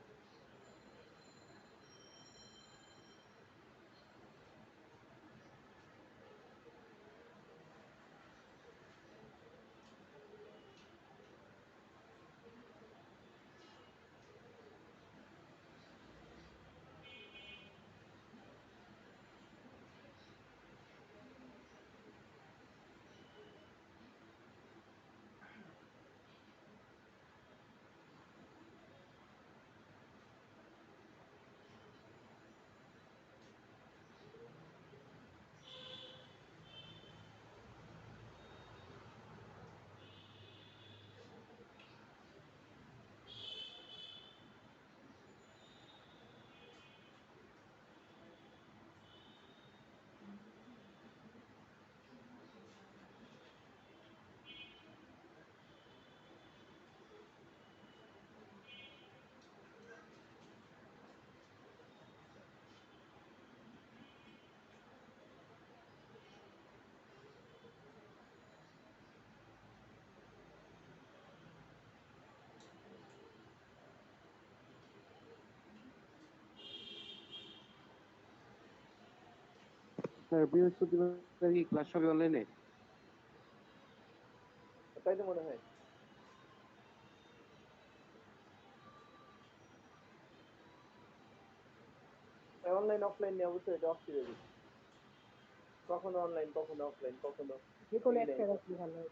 B: স্যার বৃহস্পতিবার কি ক্লাস হবে অনলাইনে?
A: তাই তো মনে হয়। অনলাইন অফলাইন নিয়ে অবশ্যই এটা অস্থির হয়ে গেছে। কখনো অনলাইন, কখনো অফলাইন, কখনো
C: যে কোনো
A: এই নাই।
C: একটা রাখলে ভালো হয়।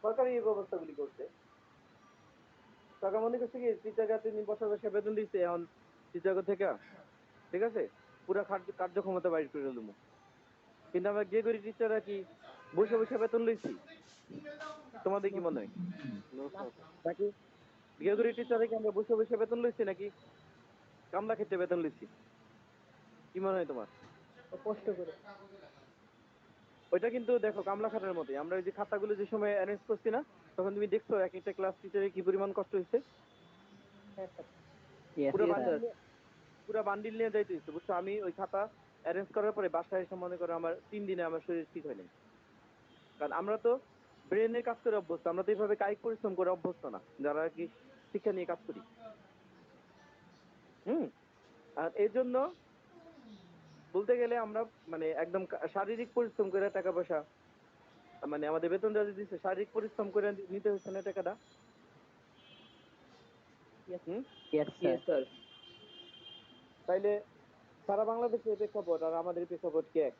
A: সরকারি এই ব্যবস্থাগুলি করছে। সরকার মনে করছে কি টিচাররা 3 দিন বছর বসে বেতন দিচ্ছে এখন টিচার থেকে, ঠিক আছে।
D: পুরা কার্যক্ষমতা বাইর করে দেবো। কিন্তু আমরা গ্রেগরি টিচাররা কি বসে বসে বেতন লইছি? তোমাদের কি মনে হয়?
B: No sir.
D: নাকি গ্রেগরি টিচারে কি আমরা বসে বসে বেতন লইছি নাকি কামলা ক্ষেত্রে বেতন লইছি? কি মনে হয় তোমার?
C: কষ্ট করে।
D: ওইটা কিন্তু দেখো কামলা খাটার মতোই। আমরা ওই যে খাতাগুলো যে সময় অ্যারেঞ্জ করছি না, তখন তুমি দেখছো এক একটা ক্লাস টিচারের কি পরিমাণ কষ্ট হয়েছে।
C: হ্যাঁ স্যার।
D: পুরো
B: ইয়েস
D: বান্ডিল
B: স্যার।
D: নিয়ে পুরো বান্ডিল নিয়ে যাইতে হয়েছে, বুঝছো? আমি ওই খাতা অ্যারেঞ্জ করার পরে বাসায় এসে মনে করো আমার 3 দিনে আমার শরীর ঠিক হয় নাই। কারণ আমরা তো ব্রেনের কাজ করে অভ্যস্ত, আমরা তো এইভাবে কায়িক পরিশ্রম করে অভ্যস্ত না যারা আর কি শিক্ষা নিয়ে কাজ করি। হুম। আর এই জন্য বলতে গেলে আমরা মানে একদম শারীরিক পরিশ্রম করে টাকা পয়সা, মানে আমাদের বেতন যা দিচ্ছে শারীরিক পরিশ্রম করে নিতে হচ্ছে না টাকাটা। হুম।
B: Yes sir.
D: তাইলে সারা বাংলাদেশের প্রেক্ষাপট আর আমাদের প্রেক্ষাপট কি এক?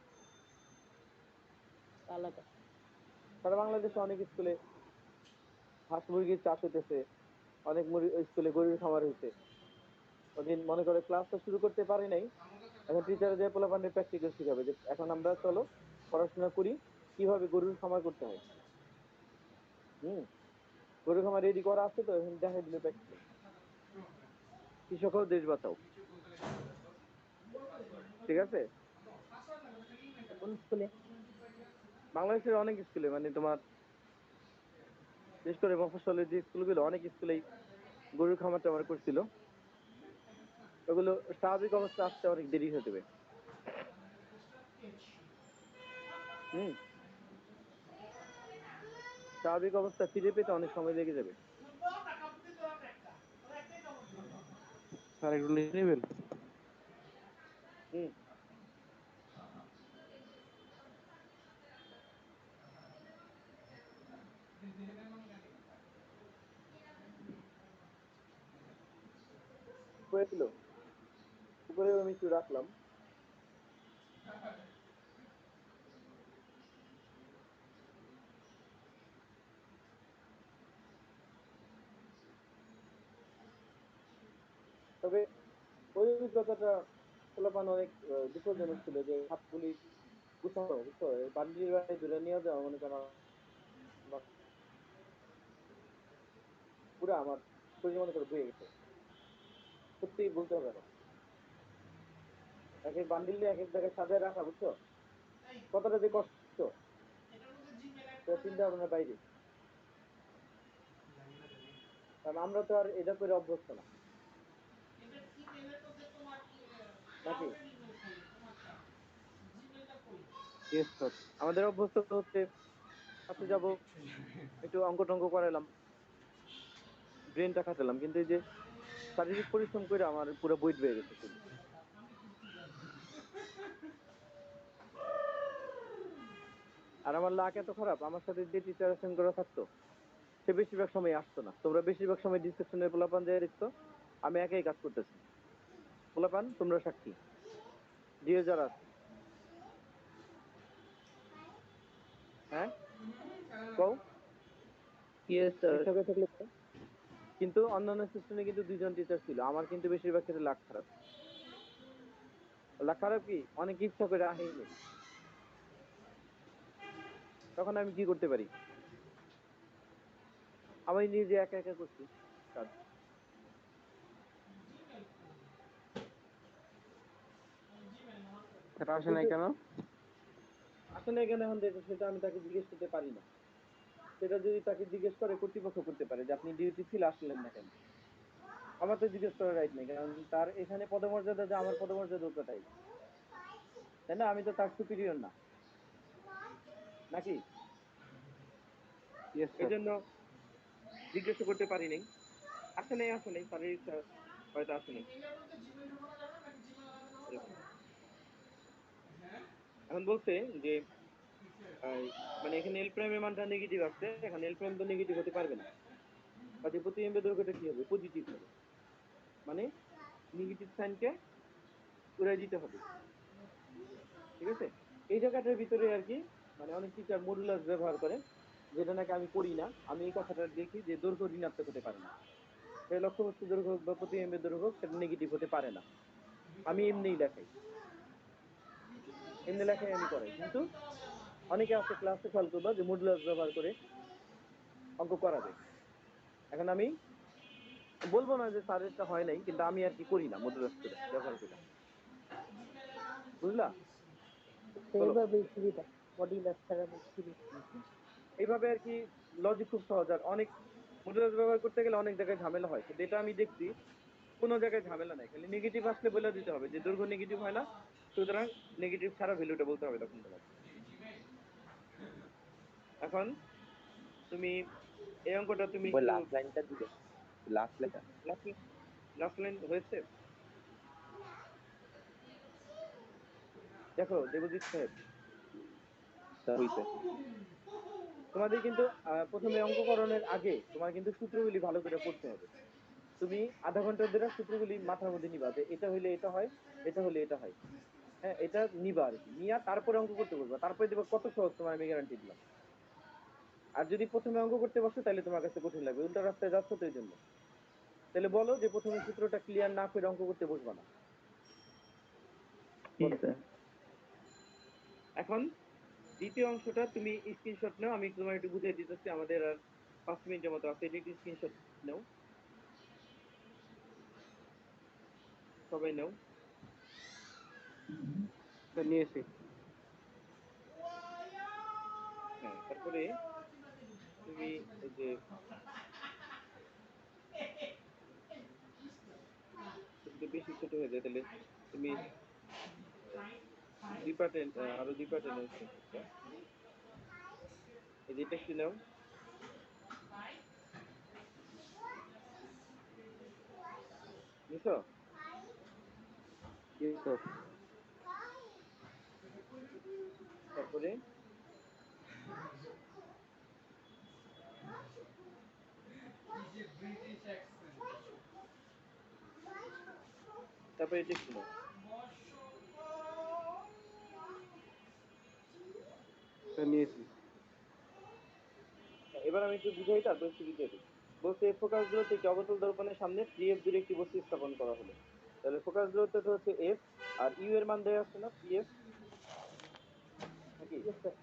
C: আলাদা।
D: সারা বাংলাদেশে অনেক স্কুলে হাঁস মুরগির চাষ হইতেছে, অনেক স্কুলে গরুর খামার হইছে। ওদিন মনে করে ক্লাস তো শুরু করতে পারি নাই, এখন টিচার যে পোলাপানের প্র্যাকটিক্যাল শিখাবে যে এখন আমরা চলো পড়াশোনা করি কিভাবে গরুর খামার করতে হয়। হুম। গরুর খামার রেডি করা আছে তো, এখন দেখাই দিল প্র্যাকটিক্যাল। কৃষক হও, দেশ বাঁচাও। ঠিক আছে।
C: কোন স্কুলে?
D: বাংলাদেশের অনেক স্কুলে মানে তোমার বিশেষ করে মফস্বলের যে স্কুলগুলো অনেক স্কুলেই গরুর খামার টামার করছিল। ওগুলো স্বাভাবিক অবস্থা আসতে অনেক দেরি হয়ে যাবে। হুম। স্বাভাবিক অবস্থা ফিরে পেতে অনেক সময় লেগে যাবে।
B: স্যার একটু লিখে নেবেন।
D: হুম। করে দিল উপরে আমি একটু রাখলাম। তবে ওই অভিজ্ঞতাটা পোলাপান অনেক বিপজ্জনক ছিল যে হাতগুলি গুছানো, বুঝছো? বান্ডির বাড়ি ধরে নিয়ে যাওয়া মনে করো আমার পুরা আমার শরীর মনে করে বয়ে গেছে। সত্যি বলতে হবে এখন এক এক বান্ডিল নিয়ে এক এক জায়গায় সাজায় রাখা, বুঝছো কতটা যে কষ্ট সেটা চিন্তা ভাবনার বাইরে। কারণ আমরা তো আর এটা করে অভ্যস্ত না, নাকি?
B: Yes sir.
D: আমাদের অভ্যস্ত হচ্ছে কাছে যাব, একটু অঙ্ক টঙ্ক করালাম, ব্রেনটা খাটালাম, কিন্তু এই যে শারীরিক পরিশ্রম করে আমার পুরো বইট হয়ে গেছে শরীর। আর আমার লাক এত খারাপ, আমার সাথে যে টিচার অ্যাসাইন করা থাকতো সে বেশিরভাগ সময় আসতো না। তোমরা বেশিরভাগ সময় ডিসেকশনের পোলাপান যায় দেখতো আমি একাই কাজ করতেছি। পোলাপান তোমরা সাক্ষী, দিয়ে যারা আছে। হ্যাঁ, কও।
B: Yes sir.
D: মিথ্যা কথা থাকলে কও। কিন্তু অন্যান্য সেকশনে কিন্তু 2জন টিচার ছিল, আমার কিন্তু বেশিরভাগ ক্ষেত্রে লাক খারাপ। লাক খারাপ কি অনেক ইচ্ছা করে আহেনি, তখন আমি কি করতে পারি? আমি নিজে একা একা করছি কাজ।
B: সেটা আসে নাই
D: কিন্তু
B: কেন?
D: আসলে এখানে এখন দেখো সেটা আমি তাকে জিজ্ঞেস করতে পারি না। সেটা যদি তাকে জিজ্ঞেস করে কর্তৃপক্ষ করতে পারে যে আপনি ডিউটি ছিল আসলেন না কেন। আমার তো জিজ্ঞেস করার রাইট নেই, কারণ তার এখানে পদমর্যাদা যে আমার পদমর্যাদা তাই, তাই না? আমি তো তার সুপিরিয়র না, নাকি?
B: ইয়েস
D: এই
B: স্যার।
D: জন্য জিজ্ঞেস করতে পারি নাই। আসে নাই তার ইচ্ছা হয়তো আসেনি। এরকম। এখন বলছে যে মানে এখানে এল প্রাইমের মানটা নেগেটিভ আসছে, এখানে এল প্রাইম তো নেগেটিভ হতে পারবে না। কাজে প্রতিবিম্বের দৈর্ঘ্যটা কি হবে? পজিটিভ হবে। মানে নেগেটিভ সাইনকে উড়াই দিতে হবে। ঠিক আছে। এই জায়গাটার ভিতরে আর কি মানে অনেক টিচার মডুলাস ব্যবহার করে, যেটা নাকি আমি করি না। আমি এই কথাটা দেখি যে দৈর্ঘ্য ঋণাত্মক হতে পারে না। সেই লক্ষ্যবস্তু দৈর্ঘ্য হোক বা প্রতিবিম্বের দৈর্ঘ্য হোক সেটা নেগেটিভ হতে পারে না। আমি এমনিই দেখাই। এমনি লেখায় আমি করাই, কিন্তু অনেকে আছে ক্লাসে খেয়াল করবা যে মডুলাস ব্যবহার করে অঙ্ক করাবে। এখন আমি বলবো না যে স্যারেরটা হয় নাই, কিন্তু আমি আর কি করি না মডুলাস করে ব্যবহার করি না। বুঝলা? চলো
C: সেইভাবেই সুবিধা, মডিউলার ছাড়া সুবিধা।
D: এইভাবে আর কি লজিক খুব সহজ। আর অনেক মডুলাস ব্যবহার করতে গেলে অনেক জায়গায় ঝামেলা হয়, কিন্তু এটা আমি দেখছি কোনো জায়গায় ঝামেলা নাই। খালি নেগেটিভ আসলে বলে দিতে হবে যে দৈর্ঘ্য নেগেটিভ হয় না, সুতরাং নেগেটিভ ছাড়া ভ্যালুটা বলতে হবে তখন তোমাকে। এখন তুমি এই অঙ্কটা তুমি
E: ওই
D: একটু
E: লাস্ট লাইনটা দিবে, লাস্ট লাইনটা
D: লাস্ট লাইন হয়েছে দেখো দেবজিৎ সাহেব।
E: হইছে।
D: তোমাদের কিন্তু প্রথমে অঙ্ককরণের আগে তোমার কিন্তু সূত্রগুলি ভালো করে পড়তে হবে। তুমি আধা ঘন্টা ধরে সূত্রগুলি মাথার মধ্যে নিবা যে এটা হইলে এটা হয়, এটা হলে এটা হয়। হ্যাঁ, এটা নিবা আর কি, নিয়া তারপরে অঙ্ক করতে বলবা, তারপরে দেখবা কত সহজ, তোমার আমি গ্যারান্টি দিলাম। আর যদি প্রথমে অঙ্ক করতে বসো তাহলে তোমার কাছে কঠিন লাগবে, উল্টা রাস্তায় যাচ্ছ তো এই জন্য। তাহলে বলো যে প্রথমে সূত্রটা ক্লিয়ার না করে অঙ্ক করতে বসবা না। বলো। এখন দ্বিতীয় অংশটা তুমি স্ক্রিনশট নাও, আমি তোমার একটু বুঝিয়ে দিতেছি, আমাদের আর 5 মিনিটের মতো আছে। এটা একটু স্ক্রিনশট নাও, সবাই নাও।
B: নিয়েছি।
D: হ্যাঁ, তারপরে তুমি এই যে যদি বেশি ছোট হয়ে যায় তাহলে তুমি দুই পার্টে, আরো দুই পার্টে নাও স্ক্রিনশটটা। এই যে এটা একটু নাও। বুঝছো? তারপরে তারপরে এটা একটু নাও।
B: নিয়েছি।
D: এবার আমি একটু বুঝাই, তারপর একটু বুঝিয়ে দিই। বলছে ফোকাস দূরত্বে একটি অবতল দর্পণের সামনে 3f দূরে একটি বস্তু স্থাপন করা হলো। তাহলে ফোকাস দূরত্বটা হচ্ছে f, আর ইউ এর মান দেওয়া আছে না 3f নাকি?
B: Yes sir.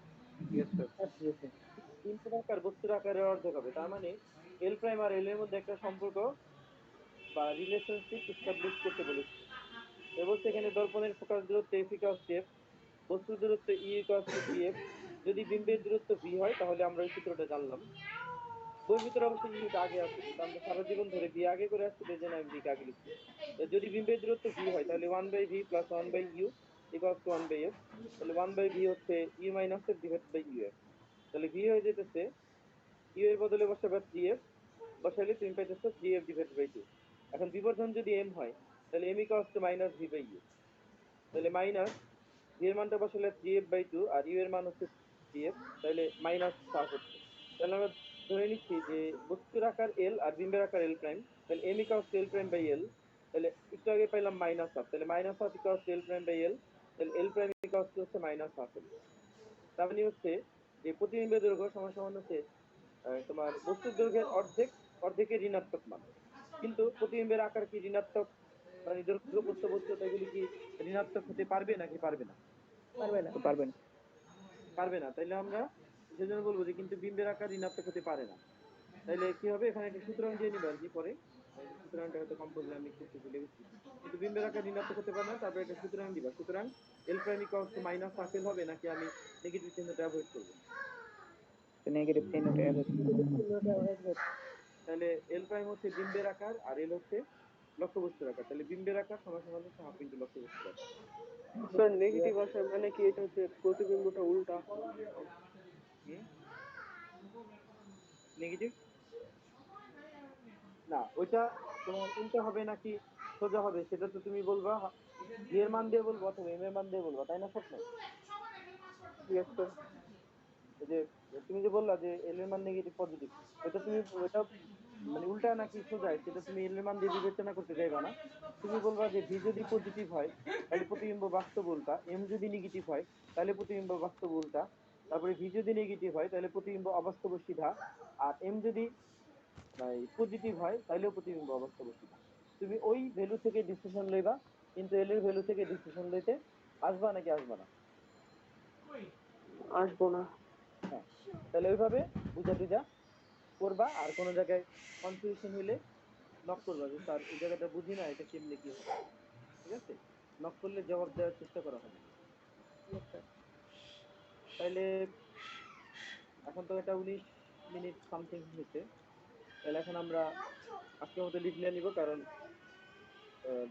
D: ইনপুট আকার বস্তুর আকারের অর্ধেক হবে, তার মানে এল প্রাইম আর এল এর মধ্যে একটা সম্পর্ক বা রিলেশনশিপ এস্টাবলিশ করতে বলেছে। এ বলছে এখানে দর্পণের ফোকাস দূরত্ব f ইকুয়ালস টু f, বস্তুর দূরত্ব e ইকুয়ালস টু 3f। যদি বিম্বের দূরত্ব v হয় তাহলে আমরা এই সূত্রটা জানলাম। বইয়ের ভিতরে অবশ্যই ইউটা আগে আছে, কিন্তু আমরা সারা জীবন ধরে ভি আগে করে আসছি, এই জন্য আমি ভি কে আগে লিখছি। তো যদি বিম্বের দূরত্ব ভি হয় তাহলে 1/v plus 1/u equals two 1/f। তাহলে 1/v হচ্ছে U minus F divide by U F. তাহলে ভি হয়ে যেতেছে, ইউ এর বদলে বসাবে 3f, বসাইলে তুমি পাইতেছো 3f ডিভাইড বাই 2। এখন বিবর্ধন যদি m হয় তাহলে m equals to minus V by U. তাহলে মাইনাস ভি এর মানটা বসালে 3f বাই 2, আর ইউ এর মান হচ্ছে 3f, তাহলে মাইনাস হাফ হচ্ছে। তাহলে আমরা ধরে নিচ্ছি যে বস্তুর আকার এল আর বিম্বের আকার এল প্রাইম, তাহলে M equals to L prime by L. তাহলে একটু আগে পাইলাম মাইনাস হাফ, তাহলে minus half equals to L prime by L. তাহলে এল প্রাইম ইকুয়ালস টু হচ্ছে মাইনাস হাফ এল। তার মানে হচ্ছে যে প্রতিবিম্বের দৈর্ঘ্য সমান সমান হচ্ছে তোমার বস্তুর দৈর্ঘ্যের অর্ধেক, অর্ধেকের ঋণাত্মক মান। কিন্তু প্রতিবিম্বের আকার কি ঋণাত্মক, মানে দৈর্ঘ্য প্রস্থ বস্তুতা এগুলি কি ঋণাত্মক হতে পারবে নাকি পারবে না?
C: পারবে না।
D: পারবে না। তাইলে আমরা সেজন্য বলবো যে কিন্তু বিম্বের আকার ঋণাত্মক হতে পারে না। তাইলে কি হবে, এখানে একটা সুতরাং দিয়ে নিবা আর কি পরে। সুতরাংটা হয়তো কম্পোজে আমি করতে ভুলে গেছি। কিন্তু বিম্বের আকার ঋণাত্মক হতে পারে না, তারপরে একটা সুতরাং দিবা। সুতরাং L prime equals to minus half L হবে, নাকি আমি নেগেটিভ চিহ্নটা অ্যাভয়েড করবো?
C: নেগেটিভ চিহ্নটা অ্যাভয়েড।
D: তাহলে এল প্রাইম হচ্ছে বিম্বের আকার আর এল হচ্ছে লক্ষ্যবস্তুর আকার। তাহলে বিম্বের আকার সমান সমান হচ্ছে হাফ ইন্টু লক্ষ্যবস্তুর আকার।
B: স্যার নেগেটিভ আসার মানে কি এটা হচ্ছে প্রতিবিম্বটা উল্টা?
D: নেগেটিভ না, ওইটা তোমার উল্টা হবে নাকি সোজা হবে সেটা তো তুমি বলবা, ভি এর মান দিয়ে বলবো অথবা এম এর মান দিয়ে বলবো, তাই না স্বপ্ন?
B: Yes sir.
D: এই যে তুমি যে বললা যে এল এর মান নেগেটিভ পজিটিভ, ওইটা তুমি ওইটা মানে উল্টা নাকি সোজা সেটা তুমি এল এর মান দিয়ে বিবেচনা করতে চাইবা না। তুমি বলবা যে ভি যদি পজিটিভ হয় তাহলে প্রতিবিম্ব বাস্তব উল্টা, এম যদি নেগেটিভ হয় তাহলে প্রতিবিম্ব বাস্তব উল্টা, তারপরে ভি যদি নেগেটিভ হয় তাহলে প্রতিবিম্ব অবাস্তব সিধা, আর এম যদি পজিটিভ হয় তাহলেও প্রতিবিম্ব অবাস্তব সিধা। তুমি ওই ভ্যালু থেকে ডিসিশন লইবা, কিন্তু এল এর ভ্যালু থেকে ডিসিশন লইতে আসবা নাকি আসবা না?
C: আসবো না।
D: হ্যাঁ, তাহলে ওইভাবে বুঝা টুজা করবা, আর কোনো জায়গায় কনফিউশন হইলে নক করবা যে স্যার এই জায়গাটা বুঝি না, এটা কেমনে কি হবে। ঠিক আছে, নক করলে জবাব দেওয়ার চেষ্টা করা হবে।
C: Yes, sir.
D: তাইলে এখন তো এটা 19 মিনিট সামথিং হয়েছে, তাহলে এখন আমরা আজকের মতো লিভ নিয়ে নিব, কারণ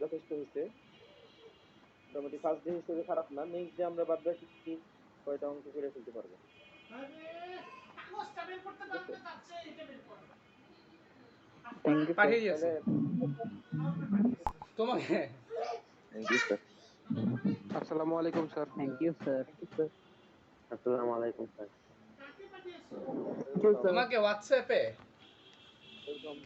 D: যথেষ্ট হয়েছে। মোটামুটি ফার্স্ট ডে হিসেবে খারাপ না, নেক্সট ডে আমরা বাদ বাকি কয়টা অঙ্ক করে ফেলতে পারবো।
C: Thank you, sir.
F: পাঠিয়ে দিয়েছি
D: তাহলে
F: তোমাকে।
E: Thank you sir.
B: আসসালামু আলাইকুম স্যার।
C: Thank you, sir.
E: আসসালামু আলাইকুম স্যার।
C: Thank you, sir.
F: তোমাকে হোয়াটসঅ্যাপে
D: ওয়েলকাম।